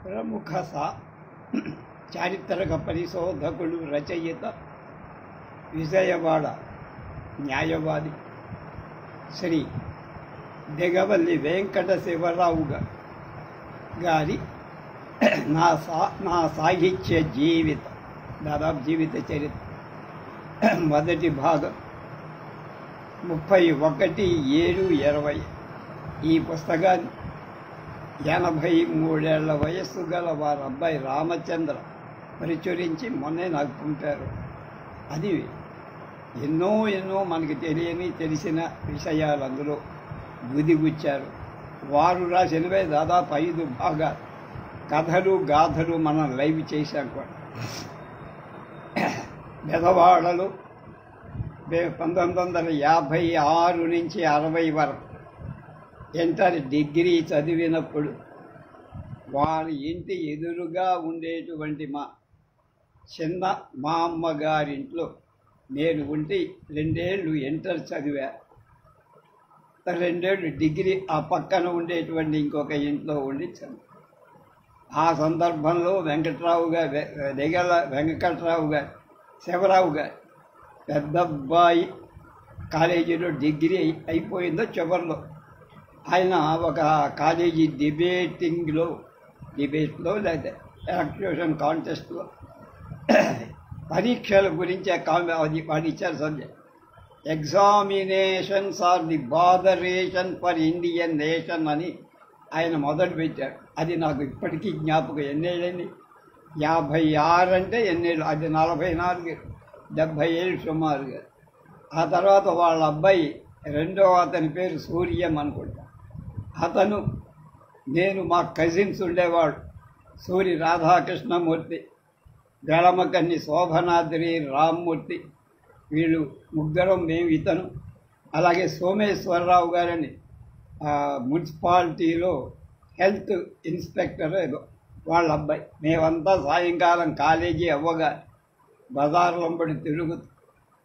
ప్రముఖ చారిత్రక పరిశోధకులు, రచయిత, విజయవాడ న్యాయవాది శ్రీ దిగవల్లి వెంకట శివరావు గారి నా సాహిత్య జీవితం, దాదాపు జీవిత చరిత్ర మొదటి భాగం 31/7/20. ఈ పుస్తకాన్ని 83 ఏళ్ల వయస్సు గల వారి అబ్బాయి రామచంద్ర ప్రచురించి మొన్నే నాకు పంపారు. అది ఎన్నో మనకి తెలిసిన విషయాలు అందులో గుదిగుచ్చారు. వారు రాసినవే దాదాపు 5 భాగాలు, కథలు గాథలు మనం లైవ్ చేశాం కూడా. బెదవాడలో 1956 నుంచి 60 వరకు ఇంటర్ డిగ్రీ చదివినప్పుడు వారి ఇంటి ఎదురుగా ఉండేటువంటి మా అమ్మగారింట్లో నేను ఉండి 2 ఏళ్ళు ఇంటర్ చదివా, 2 ఏళ్ళు డిగ్రీ ఆ పక్కన ఉండేటువంటి ఇంకొక ఇంట్లో ఉండి చదివా. ఆ సందర్భంలో శివరావు గారు పెద్ద అబ్బాయి కాలేజీలో డిగ్రీ అయిపోయిందో చివరిలో ఆయన ఒక కాలేజీ డిబేట్లో లేదా ఎలక్ట్యూషన్ కాంటెస్ట్లో పరీక్షల గురించి వాడు ఇచ్చారు subject. Examinations are the botheration for Indian nation అని ఆయన మొదలు పెట్టారు. అది నాకు ఇప్పటికీ జ్ఞాపకం. ఎన్నేళ్ళని 56 అంటే ఎన్నేళ్ళు, అది 44, 70 ఏళ్ళు సుమారుగా. ఆ తర్వాత వాళ్ళ అబ్బాయి అతని పేరు సూర్యం అనుకుంటా. అతను నేను మా కజిన్స్ ఉండేవాడు, సూరి రాధాకృష్ణమూర్తి, గళమకన్ని శోభనాద్రి రామ్మూర్తి, వీళ్ళు ముగ్గురం, మేము, ఇతను, అలాగే సోమేశ్వరరావు గారని మున్సిపాలిటీలో హెల్త్ ఇన్స్పెక్టర్ ఏదో వాళ్ళ అబ్బాయి. మేమంతా సాయంకాలం కాలేజీ అవ్వగా బజార్లంబడి తిరుగుతూ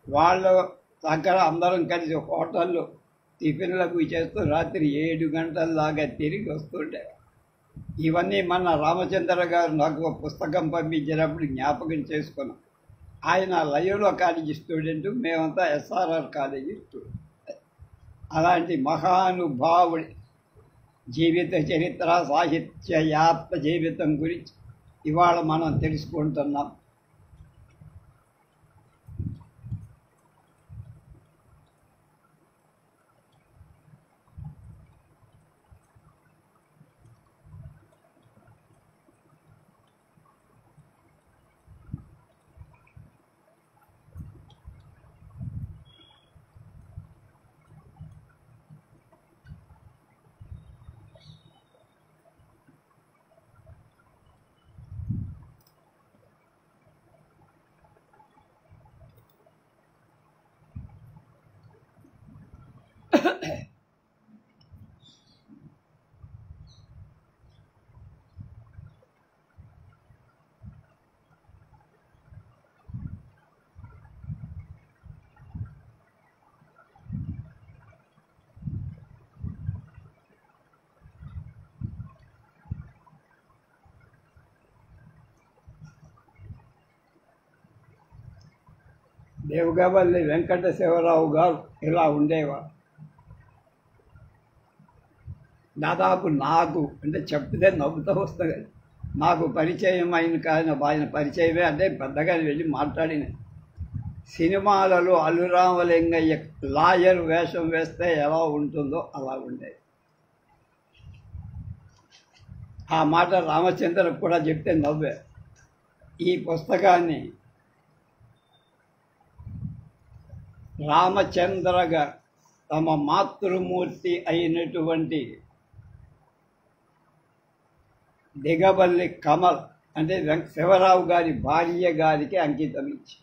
వాళ్ళ దగ్గర అందరం కలిసి హోటల్లో టిఫిన్లకు చేస్తూ రాత్రి 7 గంటల దాకా తిరిగి వస్తుంటే ఇవన్నీ మన రామచంద్ర గారు నాకు ఒక పుస్తకం పంపించినప్పుడు జ్ఞాపకం చేసుకున్నాం. ఆయన లయోలా కాలేజీ స్టూడెంటు, మేమంతా ఎస్ఆర్ఆర్ కాలేజీ స్టూడెంట్. అలాంటి మహానుభావుడి జీవిత చరిత్ర, సాహిత్య యాత్ర జీవితం గురించి ఇవాళ మనం తెలుసుకుంటున్నాం. దేవగవల్లి వెంకట శివరావు గారు ఇలా ఉండేవారు. దాదాపు నాకు అంటే చెప్తే నవ్వుతూ వస్తుంది. నాకు పరిచయం ఆయన పరిచయమే అంటే పెద్దగా వెళ్ళి మాట్లాడిన సినిమాలలో అల్లురామలింగయ్య లాయర్ వేషం వేస్తే ఎలా ఉంటుందో అలా ఉండేది. ఆ మాట రామచంద్రకు కూడా చెప్తే నవ్వే. ఈ పుస్తకాన్ని రామచంద్ర గారు తమ మాతృమూర్తి అయినటువంటి దిగవల్లి కమల్ అంటే శివరావు గారి భార్య గారికి అంకితం ఇచ్చి,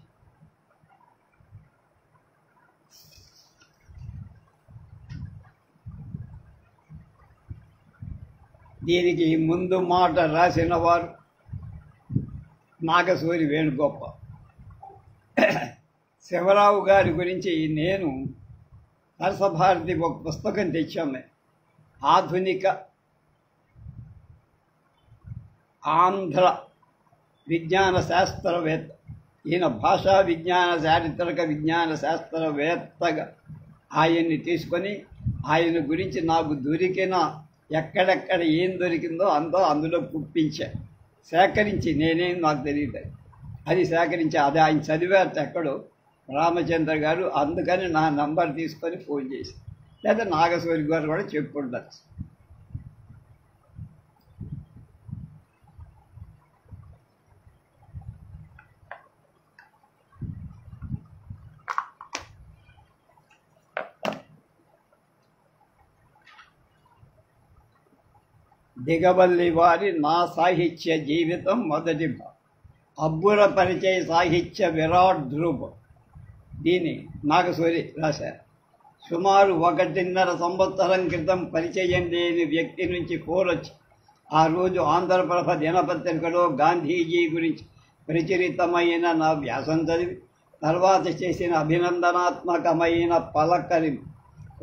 దీనికి ముందు మాట రాసిన వారు నాగసూరి వేణుగోపాల్. శివరావు గారి గురించి నేను నరసభారతి ఒక పుస్తకం తెచ్చాము, ఆంధ్ర విజ్ఞాన శాస్త్రవేత్త. ఈయన భాషా విజ్ఞాన చారిత్రక విజ్ఞాన శాస్త్రవేత్తగా ఆయన్ని తీసుకొని ఆయన గురించి నాకు దొరికిన ఎక్కడెక్కడ ఏం దొరికిందో అందులో కుప్పించా, సేకరించి నేనేం నాకు తెలియదు అది సేకరించి అది ఆయన చదివారు ఎక్కడో రామచంద్ర గారు. అందుకని నా నంబర్ తీసుకొని ఫోన్ చేసి, లేదా నాగేశ్వరి గారు కూడా చెప్పుకుంటారు. దిగబల్లి వారి నా సాహిత్య జీవితం మొదటి అబ్బుర పరిచయ సాహిత్య విరాట్ ధ్రువం. దీన్ని నాగసూరి రాశారు. సుమారు 1.5 సంవత్సరం క్రితం పరిచయం లేని వ్యక్తి నుంచి కోరొచ్చి ఆ రోజు ఆంధ్రప్రభ దినపత్రికలో గాంధీజీ గురించి ప్రచురితమైన నా వ్యాసం చదివి తర్వాత చేసిన అభినందనాత్మకమైన పలకరింపు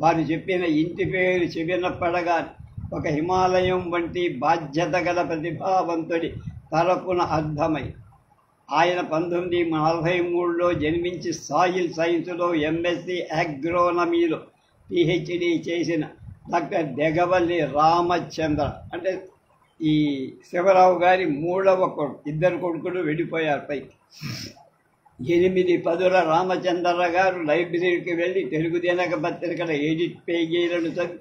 వారు చెప్పిన ఇంటి పేరు చెవిన పడగానే ఒక హిమాలయం వంటి బాధ్యత గల ప్రతిభావంతుడి తరపున అర్థమై ఆయన 1943లో జన్మించి సాయిల్ సైన్స్లో ఎంఎస్సి అగ్రోనమీలో పిహెచ్డి చేసిన డాక్టర్ దెగవల్లి రామచంద్ర, అంటే ఈ శివరావు గారి 3వ కొడుకు. 2 కొడుకులు వెళ్ళిపోయారు పైకి. 8-10 రామచంద్ర గారు లైబ్రరీకి వెళ్ళి తెలుగు దినక పత్రికల ఎడిట్ పేజీలను చదివి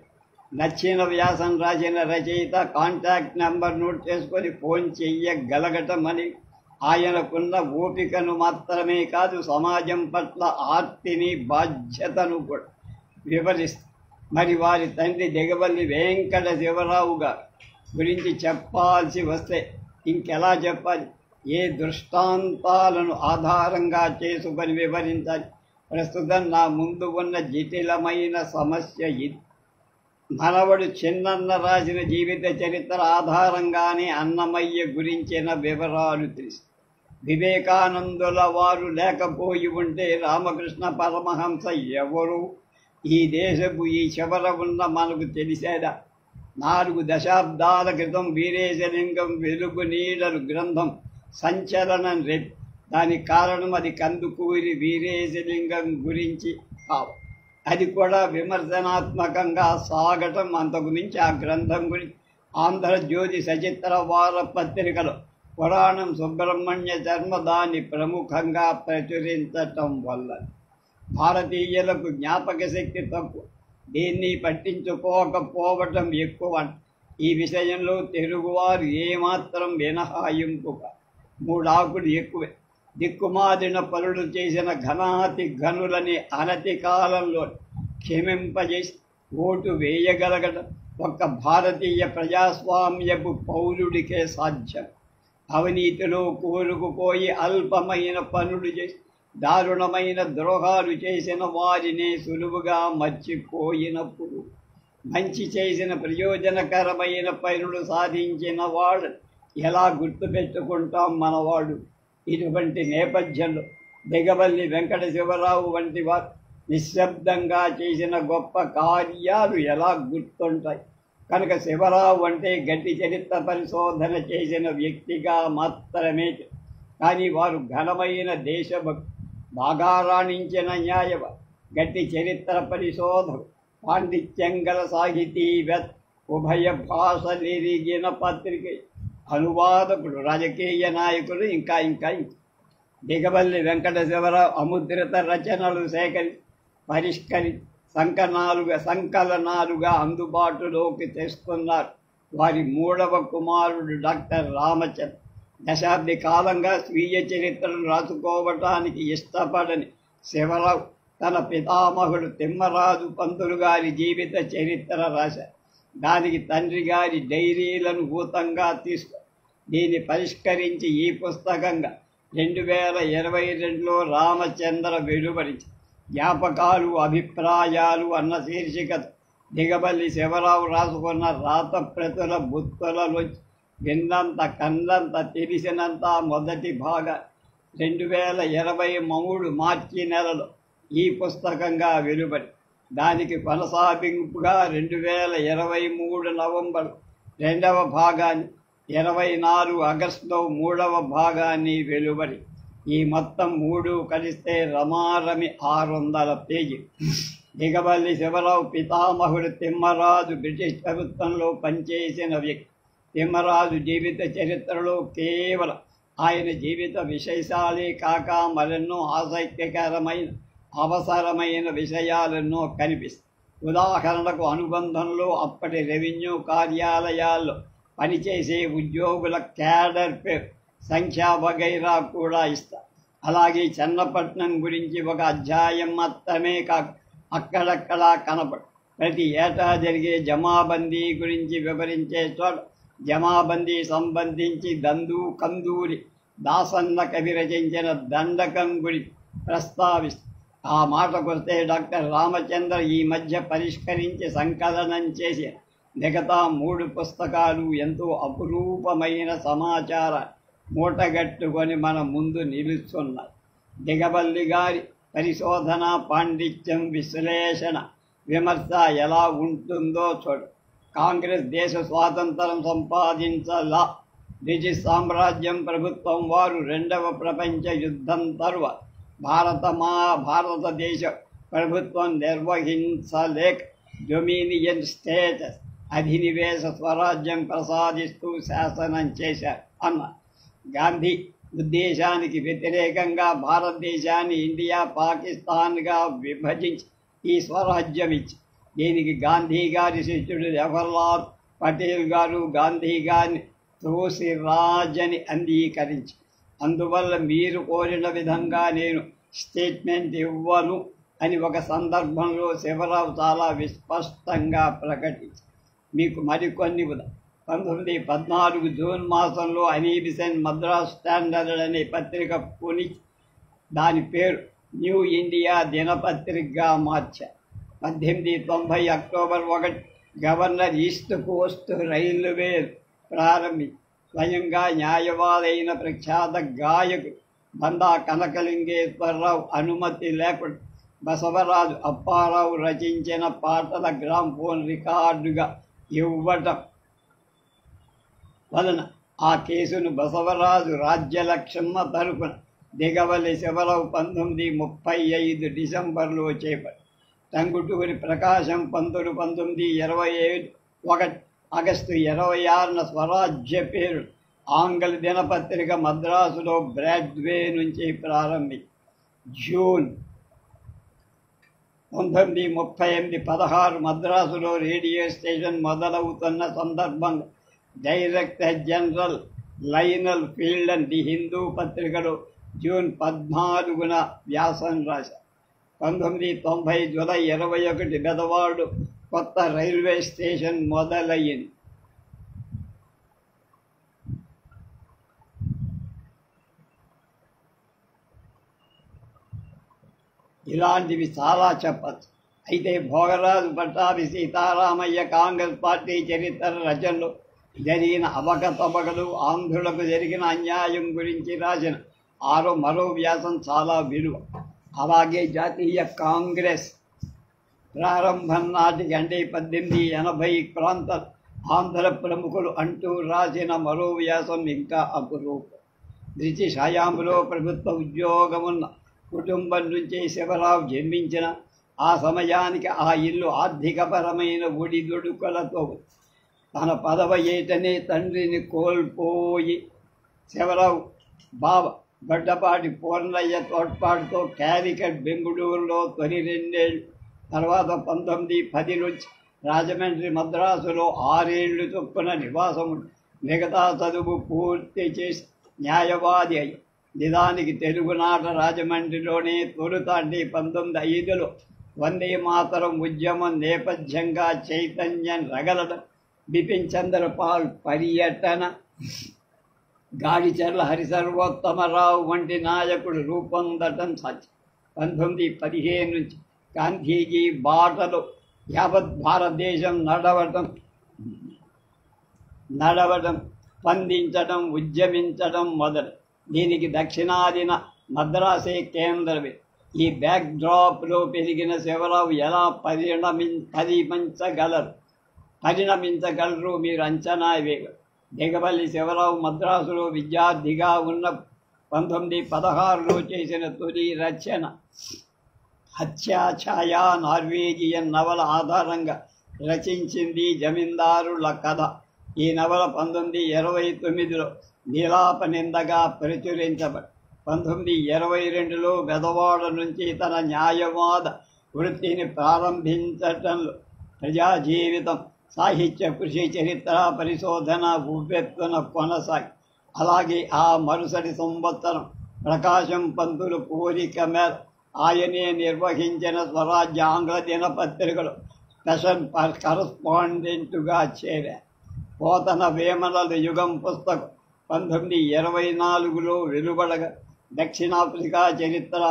నచ్చిన వ్యాసం రాసిన రచయిత కాంటాక్ట్ నెంబర్ నోట్ చేసుకొని ఫోన్ చెయ్యగలగటమని, ఆయనకున్న ఓపికను మాత్రమే కాదు సమాజం పట్ల ఆర్తిని బాధ్యతను కూడా వివరిస్తారు. మరి వారి తండ్రి దిగబల్లి వెంకట శివరావు గారు గురించి చెప్పాల్సి వస్తే ఇంకెలా చెప్పాలి, ఏ దృష్టాంతాలను ఆధారంగా చేసుకొని వివరించాలి? ప్రస్తుతం నా ముందు ఉన్న జటిలమైన సమస్య ఇది. మనవడు చిన్నన్న రాసిన జీవిత చరిత్ర ఆధారంగానే అన్నమయ్య గురించిన వివరాలు తెలుసు. వివేకానందుల వారు లేకపోయి ఉంటే రామకృష్ణ పరమహంస ఎవరు ఈ దేశపు ఈ చివర ఉన్న మనకు తెలిసేదా? 4 దశాబ్దాల క్రితం వీరేశలింగం వెలుగు నీడలు గ్రంథం సంచలనం రేపు. దానికి కారణం అది కందుకూరి వీరేశలింగం గురించి కావు, అది కూడా విమర్శనాత్మకంగా సాగటం. అంతకు మించి ఆ గ్రంథం గురించి ఆంధ్రజ్యోతి సచిత్ర వార పత్రికలో పురాణం సుబ్రహ్మణ్య శర్మ దాన్ని ప్రముఖంగా ప్రచురించటం వల్ల భారతీయులకు జ్ఞాపక శక్తి తక్కువ, దీన్ని పట్టించుకోకపోవటం ఎక్కువ. ఈ విషయంలో తెలుగువారు ఏమాత్రం మినహాయింపుగా 3 ఆకులు ఎక్కువే. దిక్కుమాదిన పనులు చేసిన ఘనాతి ఘనులని అనతి కాలంలో క్షమింపజేసి ఓటు వేయగలగడం ఒక్క భారతీయ ప్రజాస్వామ్యపు పౌరుడికే సాధ్యం. అవినీతిలో కూరుకుపోయి అల్పమైన పనులు చేసి దారుణమైన ద్రోహాలు చేసిన వారినే సులువుగా మర్చిపోయినప్పుడు మంచి చేసిన ప్రయోజనకరమైన పనులు సాధించిన వాడు ఎలా గుర్తుపెట్టుకుంటాం మనవాడు? ఇటువంటి నేపథ్యంలో దిగబల్లి వెంకట శివరావు వంటి వారు నిశ్శబ్దంగా చేసిన గొప్ప కార్యాలు ఎలా గుర్తుంటాయి? కనుక శివరావు అంటే గట్టి చరిత్ర పరిశోధన చేసిన వ్యక్తిగా మాత్రమే, కానీ వారు ఘనమైన దేశభక్తి, బాగా రాణించిన న్యాయవ, గట్టి చరిత్ర పరిశోధన, పాండిత్యం గల సాహితీవేత్త, ఉభయ భాషలెరిగిన పత్రిక అనువాదకుడు, రాజకీయ నాయకులు, ఇంకా దిగబల్లి వెంకట శివరావు అముద్రిత రచనలు సేకరించి పరిష్కరించి సంకలనాలుగా అందుబాటులోకి తెస్తున్నారు. వారి 3వ కుమారుడు డాక్టర్ రామచంద్ర దశాబ్ది కాలంగా స్వీయ చరిత్రను రాసుకోవటానికి ఇష్టపడని శివరావు తన పితామహుడు తిమ్మరాజు పంతులు గారి జీవిత చరిత్ర రాశారు. దానికి తండ్రి గారి డైరీలను భూతంగా తీసుకు దీన్ని పరిష్కరించి ఈ పుస్తకంగా 2022లో రామచంద్ర వెలువరించి జ్ఞాపకాలు అభిప్రాయాలు అన్న శీర్షికత దిగబల్లి శివరావు రాసుకున్న రాత ప్రతుల బుత్తులలో విన్నంత కన్నంత తెలిసినంత మొదటి భాగం 2023 మార్చి నెలలో ఈ పుస్తకంగా వెలువడి దానికి కొనసాగింపుగా 2023 నవంబర్ 2వ భాగాన్ని 24 ఆగస్టులో 3వ భాగాన్ని వెలువడి. ఈ మొత్తం 3 కలిస్తే రమారమి 600 పేజీలు. దిగబల్లి శివరావు పితామహుడు తిమ్మరాజు బ్రిటిష్ ప్రభుత్వంలో పనిచేసిన వ్యక్తి. తిమ్మరాజు జీవిత చరిత్రలో కేవలం ఆయన జీవిత విశేషాలే కాక మరెన్నో ఆసక్తికరమైన అవసరమైన విషయాలెన్నో కనిపిస్తాయి. ఉదాహరణకు అనుబంధంలో అప్పటి రెవెన్యూ కార్యాలయాల్లో పనిచేసే ఉద్యోగుల క్యాడర్ పేరు, సంఖ్య వగైరా కూడా ఇస్తారు. అలాగే చన్నపట్నం గురించి ఒక అధ్యాయం మాత్రమే కాక అక్కడక్కడా కనపడు. ప్రతి ఏటా జరిగే జమాబందీ గురించి వివరించే చోట జమాబందీ సంబంధించి కందూరి దాసన్న కవి రచించిన దండకం గురించి ప్రస్తావిస్తారు. ఆ మాటకొస్తే డాక్టర్ రామచంద్ర ఈ మధ్య పరిష్కరించి సంకలనం చేసి మిగతా 3 పుస్తకాలు ఎంతో అపురూపమైన సమాచారం మూటగట్టుకొని మన ముందు నిలుస్తున్నాయి. దిగబల్లి గారి పరిశోధన పాండిత్యం, విశ్లేషణ, విమర్శ ఎలా ఉంటుందో చూడు. కాంగ్రెస్ దేశ స్వాతంత్రం సంపాదించలా. బ్రిటిష్ సామ్రాజ్యం ప్రభుత్వం వారు 2వ ప్రపంచ యుద్ధం తరువాత భారతదేశ ప్రభుత్వం నిర్వహించలేక డొమినియన్ స్టేటస్, అధినివేశ స్వరాజ్యం ప్రసాదిస్తూ శాసనం చేశారు అన్న గాంధీ ఉద్దేశానికి వ్యతిరేకంగా భారతదేశాన్ని ఇండియా, పాకిస్తాన్గా విభజించి ఈ స్వరాజ్యం ఇచ్చి, దీనికి గాంధీ గారి శిష్యుడు జవహర్లాల్ పటేల్ గారు గాంధీ గారిని తోసిరాజని అంగీకరించి, అందువల్ల మీరు కోరిన విధంగా నేను స్టేట్మెంట్ ఇవ్వను అని ఒక సందర్భంలో శివరావు చాలా విస్పష్టంగా ప్రకటించి, మీకు మరికొన్ని 1914 జూన్ మాసంలో అనీబిసెంట్ మద్రాస్ స్టాండర్డ్ అనే పత్రిక కొని దాని పేరు న్యూ ఇండియా దినపత్రికగా మార్చారు. 1890 October 1 governor east Coast railway ప్రారంభించి స్వయంగా న్యాయవాదైన ప్రఖ్యాత గాయకుడు బందా కనకలింగేశ్వరరావు అనుమతి లేకుండా బసవరాజు అప్పారావు రచించిన పాటల గ్రామ్ఫోన్ రికార్డుగా ఇవ్వటం వలన ఆ కేసును బసవరాజు రాజ్యలక్ష్మ తరపున దిగవల్లి శివరావు 1935 డిసెంబర్లో చేపట్టారు. టంగుటూరి ప్రకాశం పంతులు 1927 1 ఆగస్టు 26న స్వరాజ్య పేరు ఆంగ్ల దినపత్రిక మద్రాసులో బ్రాడ్వే నుంచి ప్రారంభించి జూన్ 1938 16 మద్రాసులో రేడియో స్టేషన్ మొదలవుతున్న సందర్భంగా director general Lionel field and the Hindu పత్రికలో జూన్ 14న వ్యాసం రాశారు. 1990 జూలై 21 బెదవాడు కొత్త రైల్వే స్టేషన్ మొదలయ్యింది. ఇలాంటివి చాలా చెప్పచ్చు. అయితే భోగరాజు పట్టాభి సీతారామయ్య కాంగ్రెస్ పార్టీ చరిత్ర రచనలో జరిగిన అవకతవకలు, ఆంధ్రులకు జరిగిన అన్యాయం గురించి రాసిన మరో వ్యాసం చాలా విలువ. అలాగే జాతీయ కాంగ్రెస్ ప్రారంభం నాటికి అంటే 1880 ప్రాంత ఆంధ్ర ప్రముఖులు అంటూ రాసిన మరో వ్యాసం ఇంకా అపురూపం. బ్రిటిష్ హయాంలో ప్రభుత్వ ఉద్యోగమున్న కుటుంబం నుంచి శివరావు జన్మించిన ఆ సమయానికి ఆ ఇల్లు ఆర్థికపరమైన ఒడిదుడుకులతో తన 10వ ఏటనే తండ్రిని కోల్పోయి శివరావు బావ గడ్డపాటి పూర్ణయ్య తోడ్పాటుతో క్యారికట్ బెంగుళూరులో తొలి 2 ఏళ్ళు, తర్వాత 1910 నుంచి రాజమండ్రి, మద్రాసులో 6 ఏళ్ళు చొప్పున నివాసము, మిగతా చదువు పూర్తి చేసి న్యాయవాది అయ్యి నిజానికి తెలుగునాట రాజమండ్రిలోనే తొలుత అంటే 1905లో వందే మాతరం ఉద్యమం నేపథ్యంగా చైతన్యం రగలడం, బిపిన్ చంద్రపాల్ పర్యటన, గాడిచెర్ల హరిసర్వోత్తమరావు వంటి నాయకుడు రూపొందటం సాధ్యం. 1915 నుంచి గాంధీజీ బాటలో యావత్ భారతదేశం నడవడం, స్పందించడం, ఉద్యమించడం మొదలు. దీనికి దక్షిణాదిన మద్రాసే కేంద్రమే. ఈ బ్యాక్డ్రాప్లో పెరిగిన శివరావు ఎలా పరిణమించగలరు మీరు అంచనా వేయగలరు. దిగవల్లి శివరావు మద్రాసులో విద్యార్థిగా ఉన్న 1916లో చేసిన తొలి రచన హత్యాఛాయ నార్వేజియన్ నవల ఆధారంగా రచించింది జమీందారుల కథ. ఈ నవల 1929లో నీలాపనిందగా ప్రచురించబడి 1922లో బెదవాడ నుంచి తన న్యాయవాద వృత్తిని ప్రారంభించటంలో ప్రజా జీవితం, సాహిత్య కృషి, చరిత్ర పరిశోధన ఉవ్వెత్తున కొనసాగి అలాగే ఆ మరుసటి సంవత్సరం ప్రకాశం పంతులు కోరిక మేర ఆయనే నిర్వహించిన స్వరాజ్య ఆంగ్ల దినపత్రికలో స్పెషల్ కరస్పాండెంటుగా చేరారు. పోతన వేమనల యుగం పుస్తకం 1924లో వెలువడగా దక్షిణాఫ్రికా చరిత్ర,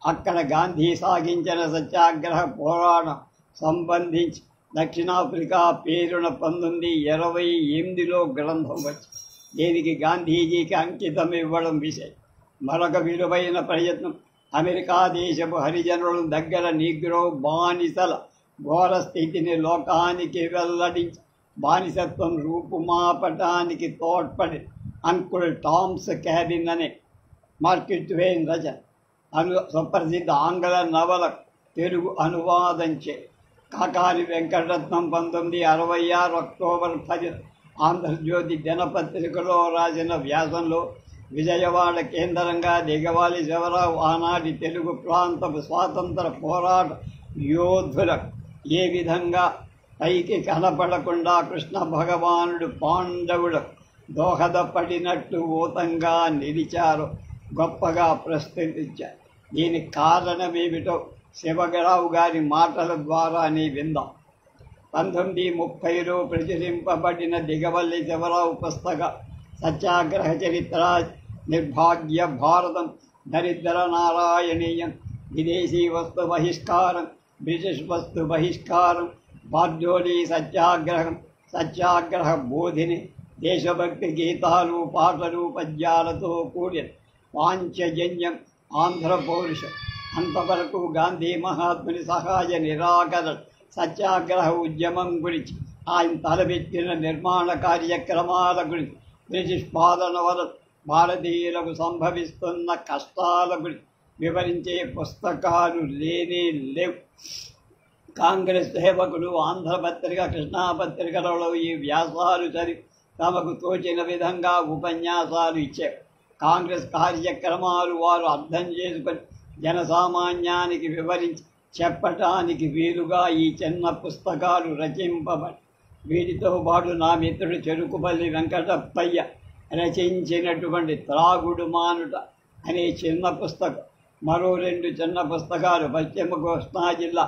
అక్కడ గాంధీ సాగించిన సత్యాగ్రహ పోరాటం సంబంధించి దక్షిణాఫ్రికా పేరున 1928లో గ్రంథం వచ్చి దీనికి గాంధీజీకి అంకితం ఇవ్వడం విషయం. మరొక విలువైన ప్రయత్నం అమెరికా దేశపు హరిజనుల దగ్గర నీగ్రో బానిసల ఘోర స్థితిని లోకానికి వెల్లడించి బానిసత్వం రూపుమాపటానికి తోడ్పడి అంకుల్ టామ్స్ క్యాబిన్ అనే మార్కెట్ ట్వెయిన్ రచన సుప్రసిద్ధ ఆంగ్ల నవల తెలుగు అనువాదంచే కాకాని వెంకటరత్నం 1966 అక్టోబర్ 10 ఆంధ్రజ్యోతి దినపత్రికలో రాసిన వ్యాసంలో విజయవాడ కేంద్రంగా దిగవాలి శివరావు ఆనాటి తెలుగు ప్రాంతపు స్వాతంత్ర పోరాట యోధులకు ఏ విధంగా పైకి కనపడకుండా కృష్ణ భగవానుడు పాండవులకు దోహదపడినట్టు ఊతంగా నిలిచారో గొప్పగా ప్రస్తుతించారు. దీనికి కారణమేమిటో శివరావు గారి మాటల ద్వారానే విందాం. 1930లో ప్రచురింపబడిన దిగవల్లి శివరావు పుస్తక సత్యాగ్రహ చరిత్ర, నిర్భాగ్య భారతం, దరిద్ర నారాయణీయం, విదేశీ వస్తు బహిష్కారం, బ్రిటిష్ వస్తు బహిష్కారం, బార్జోలీ సత్యాగ్రహం, సత్యాగ్రహ బోధిని, దేశభక్తి గీతాలు, పాటలు, పద్యాలతో కూడిన పాంచజన్యం, ఆంధ్ర పౌరుషం. అంతవరకు గాంధీ మహాత్ముని సహాయ నిరాకరణ సత్యాగ్రహ ఉద్యమం గురించి, ఆయన తలపెట్టిన నిర్మాణ కార్యక్రమాల గురించి, బ్రిటిష్ పాలన వల్ల భారతీయులకు సంభవిస్తున్న కష్టాల గురించి వివరించే పుస్తకాలు లేనే లేవు. కాంగ్రెస్ సేవకులు ఆంధ్రపత్రిక, కృష్ణాపత్రికలలో ఈ వ్యాసాలు చదివి తమకు తోచిన విధంగా ఉపన్యాసాలు ఇచ్చారు. కాంగ్రెస్ కార్యక్రమాలు వారు అర్థం చేసుకొని జనసామాన్యానికి వివరించి చెప్పటానికి వీలుగా ఈ చిన్న పుస్తకాలు రచింపబడి, వీటితో పాటు నా మిత్రుడు చెరుకుపల్లి వెంకటప్పయ్య రచించినటువంటి త్రాగుడు మానుట అనే చిన్న పుస్తకం, మరో 2 చిన్న పుస్తకాలు పశ్చిమ కృష్ణా జిల్లా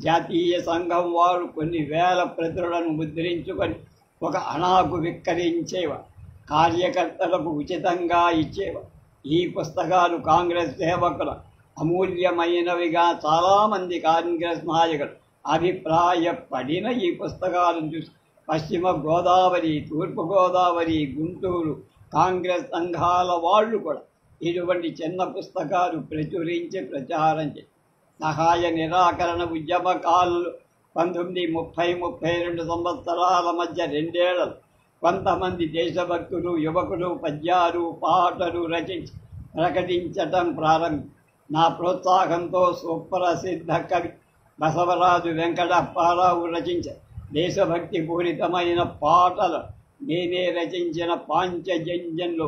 జాతీయ సంఘం వారు కొన్ని వేల ప్రతులను ముద్రించుకొని ఒక అణాకు విక్రయించేవారు, కార్యకర్తలకు ఉచితంగా ఇచ్చేవారు. ఈ పుస్తకాలు కాంగ్రెస్ సేవకుల అమూల్యమైనవిగా చాలామంది కాంగ్రెస్ నాయకులు అభిప్రాయపడిన ఈ పుస్తకాలను చూసి పశ్చిమ గోదావరి, తూర్పు గోదావరి, గుంటూరు కాంగ్రెస్ సంఘాల వాళ్ళు కూడా ఇటువంటి చిన్న పుస్తకాలు ప్రచురించి ప్రచారం చేశారు. సహాయ నిరాకరణ ఉద్యమకాలంలో 1930-32 సంవత్సరాల మధ్య 2 ఏళ్లలో కొంతమంది దేశభక్తులు, యువకులు పద్యాలు, పాటలు రచించి ప్రకటించటం ప్రారంభి. నా ప్రోత్సాహంతో సుప్రసిద్ధ కవి బసవరాజు వెంకటప్పారావు రచించారు దేశభక్తి పూరితమైన పాటలు నేనే రచించిన పాంచజన్యంలో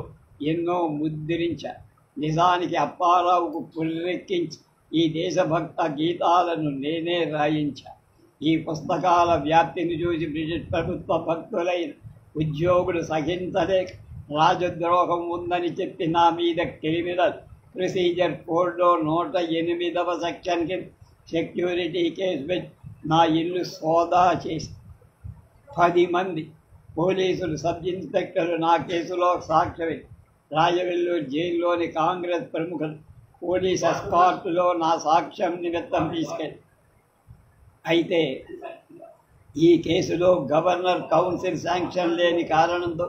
ఎన్నో ముద్రించారు. నిజానికి అప్పారావుకు పుర్రెక్కించి ఈ దేశభక్త గీతాలను నేనే రాయించాను. ఈ పుస్తకాల వ్యాప్తిని చూసి బ్రిటిష్ ప్రభుత్వ భక్తులైన ఉద్యోగులు సహించలేక రాజద్రోహం ఉందని చెప్పి నా మీద క్రిమినల్ ప్రొసీజర్ కోడ్లో 108వ సెక్షన్ కింద సెక్యూరిటీ కేసు పెట్టి నా ఇల్లు సోదా చేసి 10 మంది పోలీసులు, సబ్ ఇన్స్పెక్టర్లు నా కేసులో సాక్ష్యమే. రాజవెల్లూరు జైల్లోని కాంగ్రెస్ ప్రముఖులు పోలీస్ ఎస్కార్టులో నా సాక్ష్యం నిమిత్తం తీసుకెళ్ళి, అయితే ఈ కేసులో గవర్నర్ కౌన్సిల్ శాంక్షన్ లేని కారణంతో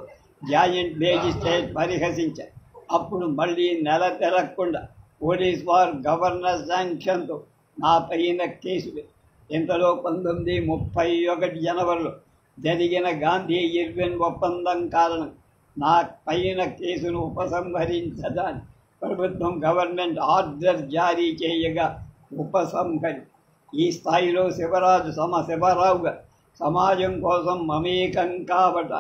జాయింట్ మేజిస్ట్రేట్ పరిహసించారు. అప్పుడు మళ్ళీ నెల తిరగకుండా పోలీస్ వారు గవర్నర్ శాంక్షన్తో నా పైన కేసు. ఇంతలో 1931 జనవరిలో జరిగిన గాంధీ ఇర్విన్ ఒప్పందం కారణం నా పైన కేసును ఉపసంహరించడానికి ప్రభుత్వం గవర్నమెంట్ ఆర్డర్ జారీ చేయగా ఉపసంహరి. ఈ స్థాయిలో శివరావుగా సమాజం కోసం మమేకం కాబట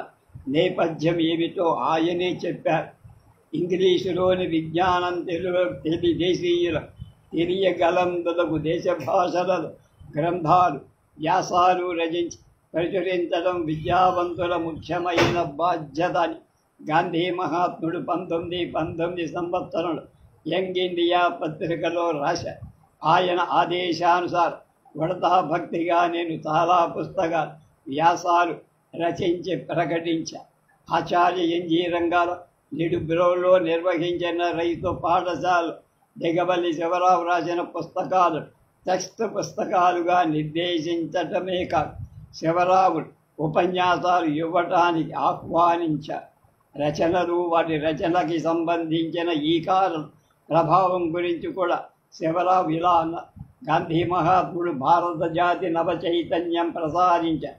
నేపథ్యం ఏమిటో ఆయనే చెప్పారు. ఇంగ్లీషులోని విజ్ఞానం తెలుగులో దేశీయుల తెలియగలందులకు దేశ భాషలలో గ్రంథాలు వ్యాసాలు రచించి ప్రచురించడం విద్యావంతుల ముఖ్యమైన బాధ్యత అని గాంధీ మహాత్ముడు 1919 సంవత్సరంలో యంగ్ ఇండియా పత్రికలో రాశారు. ఆయన ఆదేశానుసారం ఉడతా భక్తిగా నేను చాలా పుస్తకాలు వ్యాసాలు రచించి ప్రకటించా. ఆచార్య ఎన్జీ రంగాల నిడుబ్రోలో నిర్వహించిన రైతు పాఠశాల దిగబల్లి శివరావు రాసిన పుస్తకాలు టెక్స్ట్ పుస్తకాలుగా నిర్దేశించటమే కాదు, శివరావు ఉపన్యాసాలు ఇవ్వటానికి ఆహ్వానించారు. రచనలు, వాటి రచనకి సంబంధించిన ఈ కాలం ప్రభావం గురించి కూడా శివరావు ఇలా అన్నారు. గాంధీ మహాత్ముడు భారత జాతి నవ చైతన్యం ప్రసారించారు.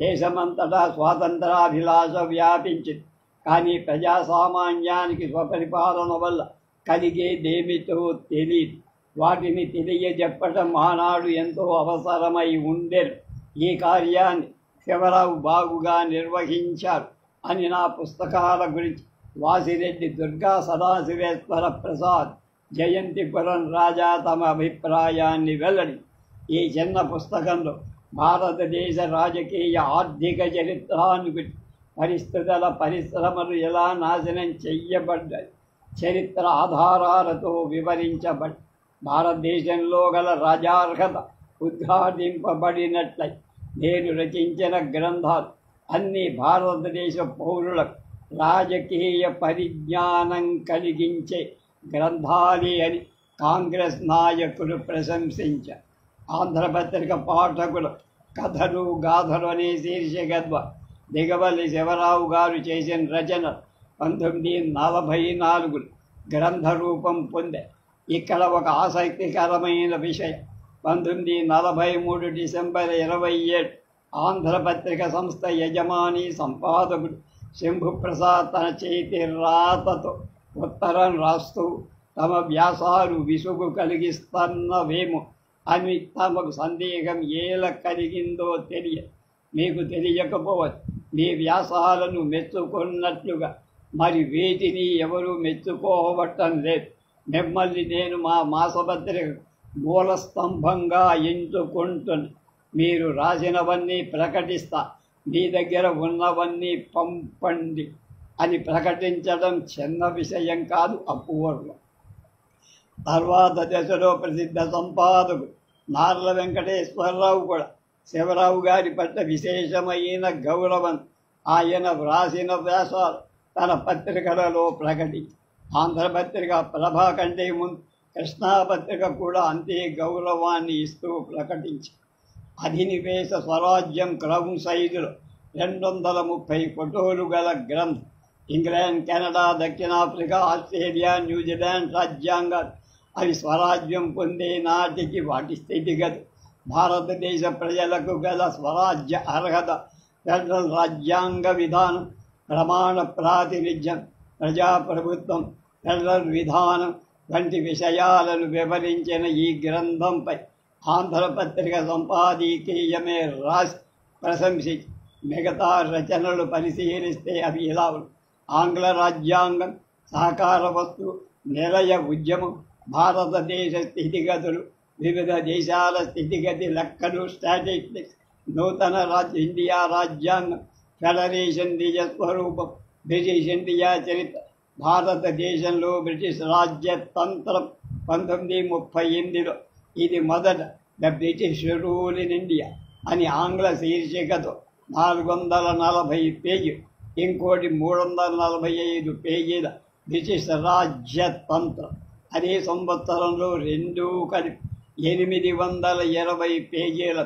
దేశమంతటా స్వాతంత్రాభిలాష వ్యాపించింది. కానీ ప్రజాసామాన్యానికి స్వపరిపాలన వల్ల కలిగేదేమిటో తెలియదు. వాటిని తెలియజెప్పటం ఆనాడు ఎంతో అవసరమై ఉండేది. ఈ కార్యాన్ని శివరావు బాగుగా నిర్వహించారు అని నా పుస్తకాల గురించి వాసిరెడ్డి దుర్గా సదాశివేశ్వర ప్రసాద్ జయంతిపురం రాజా తమ అభిప్రాయాన్ని వెల్లడి. ఈ చిన్న పుస్తకంలో భారతదేశ రాజకీయ ఆర్థిక చరిత్రాన్ని పరిస్థితుల పరిశ్రమలు ఎలా నాశనం చెయ్యబడ్డాయి చరిత్ర ఆధారాలతో వివరించబడి భారతదేశంలో గల రాజార్హత ఉద్ఘాటింపబడినట్లయి నేను రచించిన గ్రంథాలు అన్ని భారతదేశ పౌరులకు రాజకీయ పరిజ్ఞానం కలిగించే గ్రంథాలే అని కాంగ్రెస్ నాయకులు ప్రశంసించారు. ఆంధ్రపత్రిక పాఠకులు కథలు గాథలు అనే శీర్షిక ద్వారా దిగవల్లి శివరావు గారు చేసిన రచన 1944 గ్రంథ రూపం పొందే. ఇక్కడ ఒక ఆసక్తికరమైన విషయం, 1943 డిసెంబర్ 27 ఆంధ్రపత్రిక సంస్థ యజమాని సంపాదకుడు శంభుప్రసాద్ తన చేతి రాతతో ఉత్తరం రాస్తూ తమ వ్యాసాలు విసుగు కలిగిస్తున్నవేమో అని తమకు సందేహం ఏల కలిగిందో మీకు తెలియకపోవచ్చు. మీ వ్యాసాలను మెచ్చుకున్నట్లుగా మరి వేటిని ఎవరు మెచ్చుకోవటం లేదు. మిమ్మల్ని నేను మా మాసపత్రిక మూల స్తంభంగా ఎంచుకుంటున్నా. మీరు రాసినవన్నీ ప్రకటిస్తా, మీ దగ్గర ఉన్నవన్నీ పంపండి అని ప్రకటించడం చిన్న విషయం కాదు, అపూర్వం. తర్వాత దశలో ప్రసిద్ధ సంపాదకుడు నార్ల వెంకటేశ్వరరావు కూడా శివరావు గారి పట్ల విశేషమైన గౌరవం ఆయన వ్రాసిన వ్యాసాలు తన పత్రికలలో ప్రకటించి ఆంధ్రపత్రిక ప్రభా కంటే ముందు కృష్ణాపత్రిక కూడా అంతే గౌరవాన్ని ఇస్తూ ప్రకటించి అధినివేశ స్వరాజ్యం క్రౌన్ సైజులో 230 ఫోటోలు గల గ్రంథం ఇంగ్లాండ్, కెనడా, దక్షిణాఫ్రికా, ఆస్ట్రేలియా, న్యూజిలాండ్ రాజ్యాంగాలు అవి స్వరాజ్యం పొందే నాటికి వాటి స్థితిగతి, భారతదేశ ప్రజలకు గల స్వరాజ్య అర్హత, ఫెడరల్ రాజ్యాంగ విధానం, ప్రమాణ ప్రాతినిధ్యం, ప్రజాప్రభుత్వం, ఫెడరల్ విధానం వంటి విషయాలను వివరించిన ఈ గ్రంథంపై ఆంధ్రపత్రిక సంపాదకీయమే రాసి ప్రశంసించి మిగతా రచనలు పరిశీలిస్తే అవి ఇలా ఆంగ్ల రాజ్యాంగం, సహకార వస్తు నిలయ ఉద్యమం, భారతదేశ స్థితిగతులు, వివిధ దేశాల స్థితిగతి లెక్కలు, స్టాటిస్టిక్స్, నూతన ఇండియా రాజ్యాంగం, ఫెడరేషన్ నిజస్వరూపం, బ్రిటిష్ ఇండియా చరిత్ర, భారతదేశంలో బ్రిటిష్ రాజ్యతంత్రం 1938లో ఇది మొదట the British rule in India అని ఆంగ్ల శీర్షికతో 440 పేజీలు, ఇంకోటి 345 పేజీల బ్రిటిష్ రాజ్యతంత్రం. అదే సంవత్సరంలో రెండూ కలిపి 820 పేజీల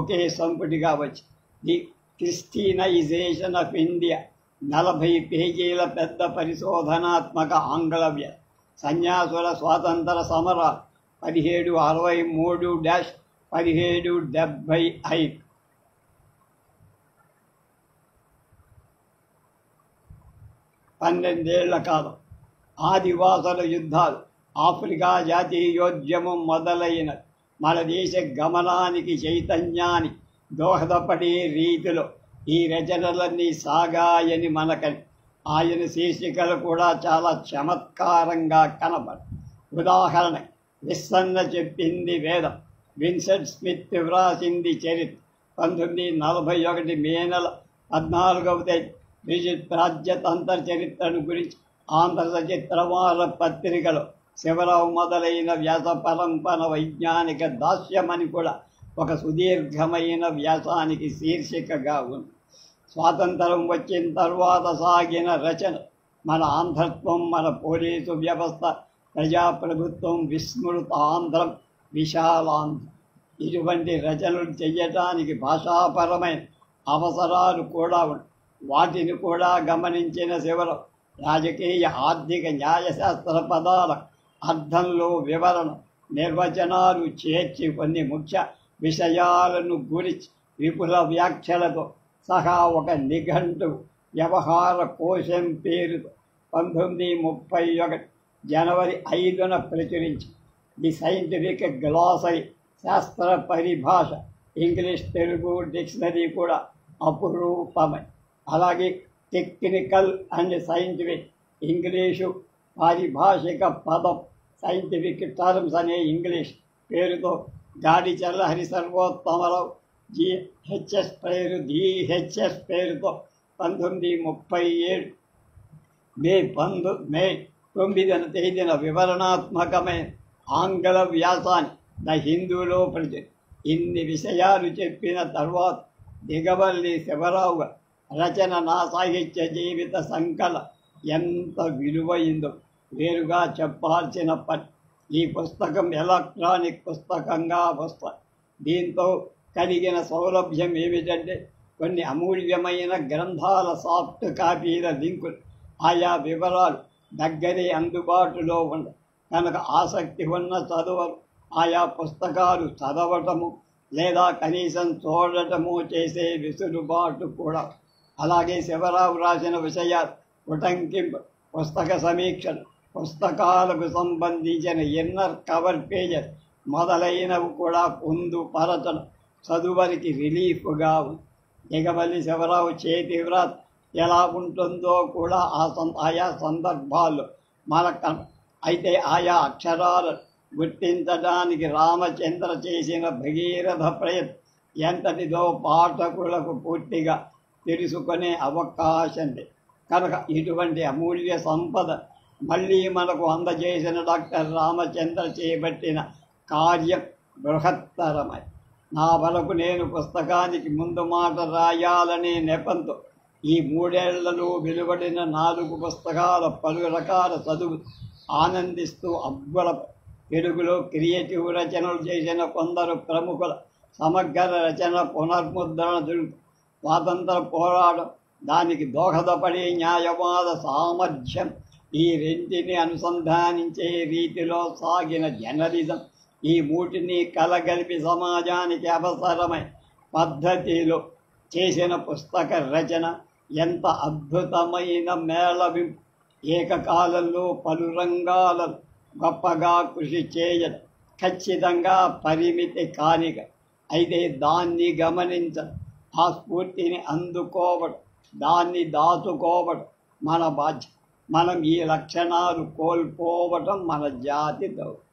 ఒకే సంపుటిగా వచ్చి ది క్రిస్టియనైజేషన్ ఆఫ్ ఇండియా 40 పేజీల పెద్ద పరిశోధనాత్మక ఆంగ్ల సన్యాసుల స్వాతంత్ర సమరాలు 1763-1775. 12 ఏళ్ల కాలం ఆదివాసుల యుద్ధాలు, ఆఫ్రికా జాతీయోద్యమం మొదలైన మన దేశ గమనానికి, చైతన్యానికి దోహదపడే రీతిలో ఈ రచనలన్నీ సాగాయని మనకని ఆయన శీర్షికలు కూడా చాలా చమత్కారంగా కనబడి. ఉదాహరణ, విస్సన్న చెప్పింది వేదం, విన్సెంట్ స్మిత్ వ్రాసింది చరిత్ర, 1941 మే నెల 14వ తేదీ బ్రిటిష్ రాజ్యతంత్ర చరిత్రను గురించి ఆంధ్ర సచిత్రమాల పత్రికలో శివరావు మొదలైన వ్యాస పరంపర వైజ్ఞానిక దాస్యమని కూడా ఒక సుదీర్ఘమైన వ్యాసానికి శీర్షికగా ఉంది. స్వాతంత్రం వచ్చిన తర్వాత సాగిన రచన, మన ఆంధ్రత్వం, మన పోలీసు వ్యవస్థ, ప్రజాప్రభుత్వం, విస్మృత ఆంధ్రం, విశాలాంధ్రం, ఇటువంటి రచనలు చేయటానికి భాషాపరమైన అవసరాలు కూడా ఉన్నాయి. వాటిని కూడా గమనించిన శివరావు రాజకీయ, ఆర్థిక, న్యాయశాస్త్ర పదాల అర్థంలో వివరణ, నిర్వచనాలు చేర్చి కొన్ని ముఖ్య విషయాలను గురించి విపుల వ్యాఖ్యలతో సహా ఒక నిఘంటు వ్యవహార కోశం పేరుతో 1931 జనవరి 5న ప్రచురించి ది సైంటిఫిక్ గ్లాసరీ, శాస్త్ర పరిభాష, ఇంగ్లీష్ తెలుగు డిక్షనరీ కూడా అపురూపమై, అలాగే టెక్నికల్ అండ్ సైంటిఫిక్ ఇంగ్లీషు పారిభాషిక పదం, సైంటిఫిక్ టర్మ్స్ అనే ఇంగ్లీష్ పేరుతో గాడిచర్ల హరి సర్వోత్తమరావు జిహెచ్ఎస్ పేరుతో 1937 మే 9వ తేదీన వివరణాత్మకమైన ఆంగ్ల వ్యాసాన్ని ద హిందూలో ప్రచురి. ఇన్ని విషయాలు చెప్పిన తర్వాత దిగవల్లి శివరావు రచన నా సాహిత్య జీవిత సంకల ఎంత విలువైందో వేరుగా చెప్పాల్సిన పని. ఈ పుస్తకం ఎలక్ట్రానిక్ పుస్తకంగా వస్తుంది. దీంతో కలిగిన సౌలభ్యం ఏమిటంటే కొన్ని అమూల్యమైన గ్రంథాల సాఫ్ట్ కాపీల లింకులు, ఆయా వివరాలు దగ్గరే అందుబాటులో ఉండవు. కనుక ఆసక్తి ఉన్న చదువరు ఆయా పుస్తకాలు చదవటము లేదా కనీసం చూడటము చేసే వెసులుబాటు కూడా. అలాగే శివరావు రాసిన విషయాలు, ఉటంకింపు, పుస్తక సమీక్షలు, పుస్తకాలకు సంబంధించిన ఇన్నర్ కవర్ పేజెస్ మొదలైనవి కూడా పొందుపరచడం చదువరికి రిలీఫ్గా ఉంది. దిగవల్లి శివరావు చేతి వ్రాత ఎలా ఉంటుందో కూడా ఆయా సందర్భాల్లో మనకు అయితే ఆయా అక్షరాలను గుర్తించడానికి రామచంద్ర చేసిన భగీరథ ప్రయత్నం ఎంతటిదో పాఠకులకు పూర్తిగా తెలుసుకునే అవకాశం ఉంది. కనుక ఇటువంటి అమూల్య సంపద మళ్ళీ మనకు అందజేసిన డాక్టర్ రామచంద్ర చేపట్టిన కార్యం బృహత్తరమై, నా వరకు నేను పుస్తకానికి ముందు మాట రాయాలనే నెపంతో ఈ 3 ఏళ్లలో వెలువడిన 4 పుస్తకాల పలు రకాల చదువు ఆనందిస్తూ అబ్బుల తెలుగులో క్రియేటివ్ రచనలు చేసిన కొందరు ప్రముఖుల సమగ్ర రచన పునర్ముద్రణ దొరుకుతుంది. స్వాతంత్ర పోరాటం, దానికి దోహదపడే న్యాయవాద సామర్థ్యం, ఈ రెంటిని అనుసంధానించే రీతిలో సాగిన జర్నలిజం, ఈ మూటిని కలగలిపి సమాజానికి అవసరమైన పద్ధతిలో చేసిన పుస్తక రచన ఎంత అద్భుతమైన మేళవింపు. ఏకకాలంలో పలు రంగాలలో గొప్పగా కృషి చేయడం ఖచ్చితంగా పరిమితి కానిక. అయితే దాన్ని గమనించడం, ఆ స్ఫూర్తిని అందుకోవడం, దాన్ని దాచుకోవడం మన బాధ్యత. మనం ఈ లక్షణాలు కోల్పోవటం మన జాతి దౌర్భాగ్యం.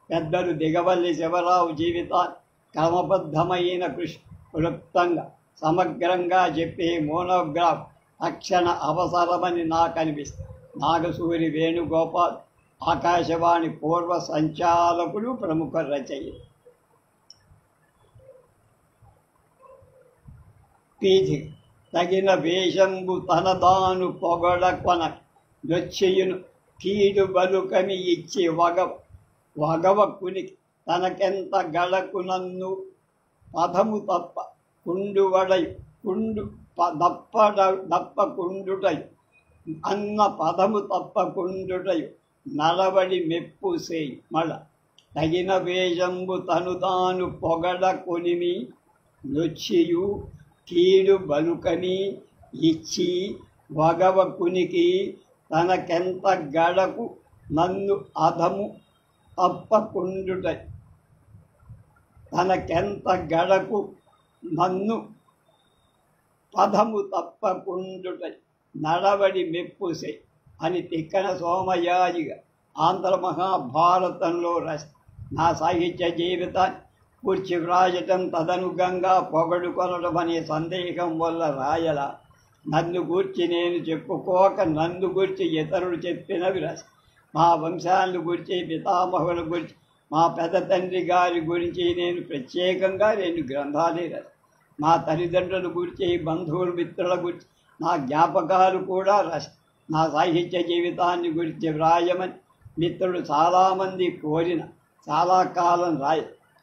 పెద్దలు దిగవల్లి శివరావు జీవితాన్ని క్రమబద్ధమైన కృషి క్లుప్తంగా సమగ్రంగా చెప్పే మోనోగ్రాఫ్ తక్షణ అవసరమని నాకు అనిపిస్తుంది. నాగసూరి వేణుగోపాల్, ఆకాశవాణి పూర్వ సంచాలకుడు, ప్రముఖ రచయిత. పీఠిక తగిన వేషంబు తనదాను పొగడ కొన నొచ్చెయును కీడు బలుకని ఇచ్చి వగవ కునికి తనకెంత గళకునన్ను పదము తప్ప కుండువడయు దప్ప కుండుటయు అన్న పదము తప్పకుండుటయు నలవడి మెప్పు సేయి. మళ్ళ తగిన వేషంబు తనుదాను పొగడ కొనిమి నొచ్చియు కీడు బలుకని ఇచ్చి వగవ కునికి తనకెంత గడకు నన్ను అధము తప్పకుండుటై. తనకెంత గడకు నన్ను పదము తప్పకుండుటై నడవడి మెప్పుసే అని తిక్కన సోమయాజిగా ఆంధ్ర మహాభారతంలో నా సాహిత్య జీవితాన్ని కూర్చి వ్రాయటం తదనుగంగా పొగడు కొనడం అనే సందేహం వల్ల రాయల. నన్ను గూర్చి నేను చెప్పుకోక నన్ను గురించి ఇతరులు చెప్పినవి రాసి, మా వంశాలను గురించి, పితామహుల గురించి, మా పెద్ద తండ్రి గారి గురించి నేను ప్రత్యేకంగా 2 గ్రంథాలే రాసి, మా తల్లిదండ్రుల గురించి, బంధువుల మిత్రుల గురించి నా జ్ఞాపకాలు కూడా రాసి, నా సాహిత్య జీవితాన్ని గురించి వ్రాయమని మిత్రులు చాలామంది కోరిన చాలా కాలం రాయ.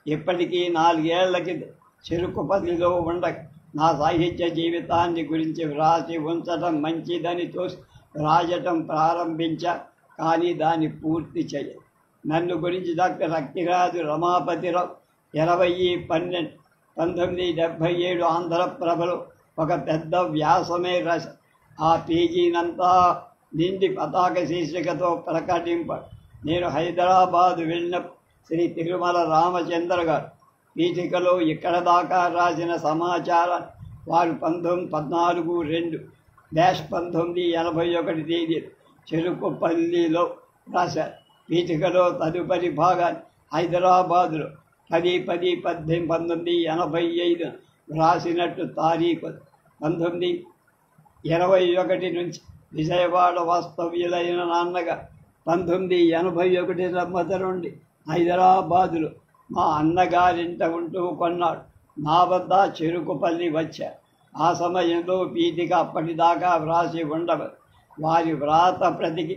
ఇప్పటికీ 4 ఏళ్ల కింద చెరుకుపల్లిలో ఉండక నా సాహిత్య జీవితాన్ని గురించి వ్రాసి ఉంచడం మంచిదని తోసి రాయటం ప్రారంభించా. కానీ దాన్ని పూర్తి చేయాలి. నన్ను గురించి డాక్టర్ అక్కిరాజు రమాపతిరావు 20/12/1977 ఆంధ్రప్రభలో ఒక పెద్ద వ్యాసమే రాశారు. ఆ పేజీనంతా నిండి పతాక శీర్షికతో ప్రకటింప. నేను హైదరాబాదు వెళ్ళిన శ్రీ తిరుమల రామచంద్ర గారు పీఠికలో ఇక్కడ దాకా రాసిన సమాచారాన్ని వారు 14/2/1981 తేదీ చెరుకుపల్లిలో రాశారు. పీఠికలో తదుపరి భాగాన్ని హైదరాబాదులో 10/10/1985 వ్రాసినట్టు తారీఖు 1921 నుంచి విజయవాడ వాస్తవ్యులైన నాన్నగా 1981 సంవత్సరం నుండి హైదరాబాదులో మా అన్నగారింట ఉంటూ కొన్నాడు. నా వద్ద చెరుకుపల్లి వచ్చా. ఆ సమయంలో పీఠిక అప్పటిదాకా వ్రాసి ఉండవు. వారి వ్రాత ప్రతికి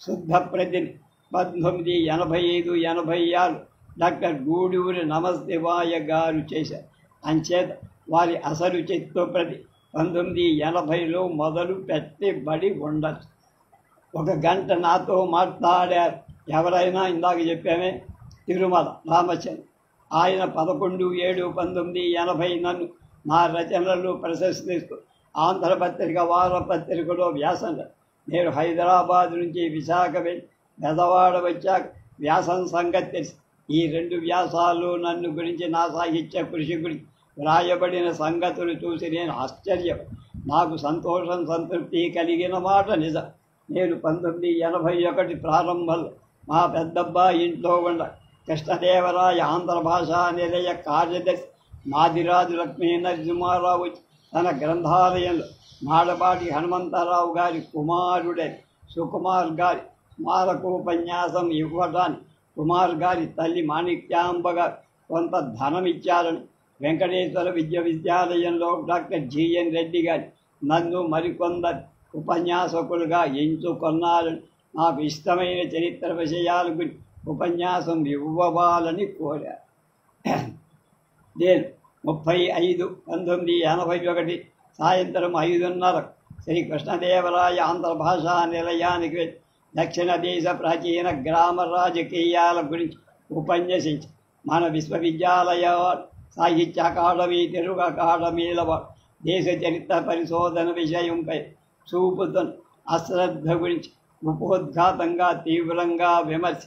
శుద్ధ ప్రతిని 1985-86 డాక్టర్ గూడూరి నమశివాయ గారు చేశారు. అంచేత వారి అసలు చిత్త ప్రతి 1980లో మొదలు పెట్టబడి ఉండదు. 1 గంట నాతో మాట్లాడారు ఎవరైనా. ఇందాక చెప్పామే తిరుమల రామచంద్ర. ఆయన 11/7/1980 నన్ను నా రచనలు ప్రశంసిస్తూ ఆంధ్రపత్రిక వారపత్రికలో వ్యాసం. నేను హైదరాబాద్ నుంచి విశాఖ వెళ్ళి బెదవాడ వచ్చాక వ్యాసం సంగతి తెలిసి ఈ 2 వ్యాసాలు నన్ను గురించి, నా సాహిత్య కృషి గురించి వ్రాయబడిన సంగతులు చూసి నేను ఆశ్చర్యం. నాకు సంతోషం, సంతృప్తి కలిగిన మాట నిజం. నేను 1981 ప్రారంభంలో మా పెద్దబ్బాయి ఇంట్లో ఉండ కృష్ణదేవరాయ ఆంధ్ర భాషా నిలయ కార్యదర్శి మాదిరాజు లక్ష్మీ నరసింహారావు తన గ్రంథాలయంలో మాడపాటి హనుమంతరావు గారి కుమారుడై సుకుమార్ గారి స్మారకోపన్యాసం ఇవ్వటానికి కుమార్ గారి తల్లి మాణిక్యాంబ గారు కొంత ధనం ఇచ్చారని వెంకటేశ్వర విశ్వవిద్యాలయంలో డాక్టర్ జిఎన్ రెడ్డి గారి నన్ను మరికొందరు ఉపన్యాసకులుగా ఎంచుకొన్నారని, నాకు ఇష్టమైన చరిత్ర విషయాల గురించి ఉపన్యాసం ఇవ్వాలని కోరారు. నేను 35/1981 సాయంత్రం 5:30 శ్రీ కృష్ణదేవరాయ ఆంధ్ర భాషా నిలయానికి వెళ్ళి దక్షిణ దేశ ప్రాచీన గ్రామ రాజకీయాల గురించి ఉపన్యసించి మన విశ్వవిద్యాలయ సాహిత్య అకాడమీ, తెలుగు అకాడమీల దేశ చరిత్ర పరిశోధన విషయంపై చూపుతున్న అశ్రద్ధ గురించి ఉపోద్ఘాతంగా తీవ్రంగా విమర్శ,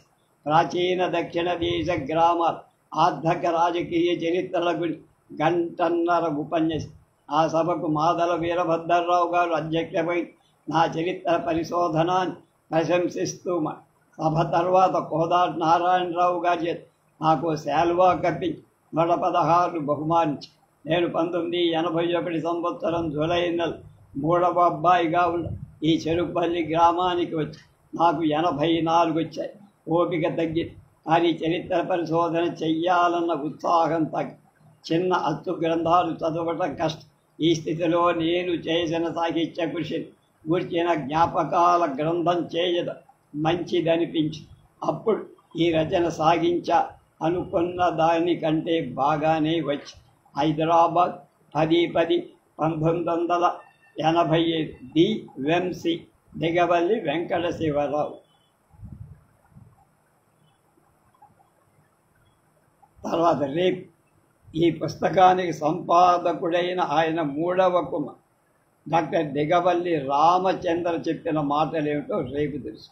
ప్రాచీన దక్షిణ దేశ గ్రామాల ఆర్థిక రాజకీయ చరిత్రల గురించి 1.5 గంటల ఉపన్యాసం. ఆ సభకు మాదల వీరభద్రరావు గారు అధ్యక్షపై నా చరిత్ర పరిశోధనాన్ని ప్రశంసిస్తూ సభ తర్వాత కోదాటి నారాయణరావు గారి చేత నాకు శాల్వా కప్పించి 116 బహుమానించి నేను 1981 సంవత్సరం జూలై నెల 3వ అబ్బాయిగా ఉన్న ఈ చెరుకుపల్లి గ్రామానికి వచ్చి నాకు 84 వచ్చాయి. ఓపిక తగ్గింది. కానీ చరిత్ర పరిశోధన చెయ్యాలన్న ఉత్సాహం తగ్గి చిన్న అచ్చు గ్రంథాలు చదవటం కష్టం. ఈ స్థితిలో నేను చేసిన సాహిత్య కృషిని గూర్చిన జ్ఞాపకాల గ్రంథం చేయడం మంచిదనిపించి అప్పుడు ఈ రచన సాగించా. అనుకున్న దానికంటే బాగానే వచ్చి హైదరాబాద్ 10/10/1985 డి వెంసి దిగవల్లి వెంకట శివరావు. తర్వాత రేపు ఈ పుస్తకానికి సంపాదకుడైన ఆయన 3వ కుమార్ డాక్టర్ దిగవల్లి రామచంద్ర చెప్పిన మాటలు ఏమిటో రేపు తెలుసు.